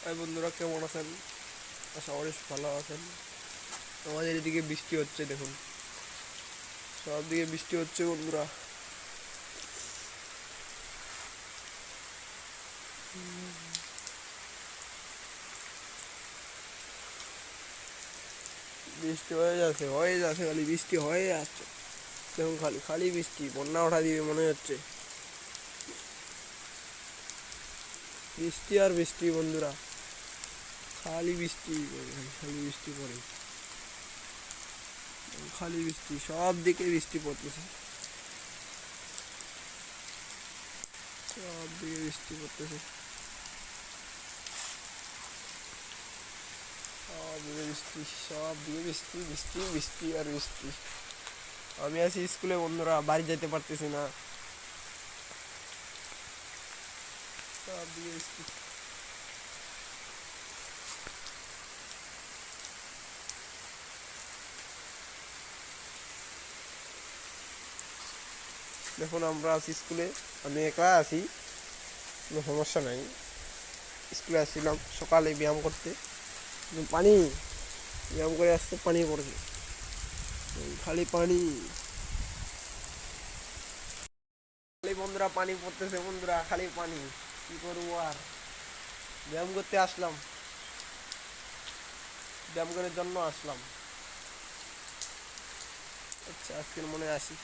এই বন্ধুরা কেমন আছেন? আশা করি ভালো আছেন। আমাদের এদিকে বৃষ্টি হচ্ছে, দেখুন সব দিকে বৃষ্টি হচ্ছে বন্ধুরা। বৃষ্টি হয়ে যাচ্ছে খালি বৃষ্টি হয়ে যাচ্ছে। দেখুন খালি খালি বৃষ্টি, বন্যা ওঠা দিবে মনে হচ্ছে। বৃষ্টি আর বৃষ্টি বন্ধুরা, খালি বৃষ্টি খালি বৃষ্টি পড়ে, খালি বৃষ্টি, সব দিকে বৃষ্টি পড়তেছে, সব দিকে বৃষ্টি পড়তেছে, সব দিকে বৃষ্টি, সব দিকে বৃষ্টি বৃষ্টি বৃষ্টি আর বৃষ্টি। আমি আছি স্কুলে বন্ধুরা, বাড়ি যেতে পারতেছি না, সব দিকে বৃষ্টি। দেখুন আমরা আছি স্কুলে, আমি একা আছি, কোনো সমস্যা নাই। স্কুলে আসছিলাম সকালে ব্যায়াম করতে, কিন্তু পানি, ব্যায়াম করে আসতে পানি পড়েছে, খালি পানি, খালি বন্ধুরা পানি পড়তেছে বন্ধুরা, খালি পানি। কি করবো আর, ব্যায়াম করতে আসলাম, ব্যায়াম করার জন্য আসলাম। আচ্ছা আজকের মনে আসি।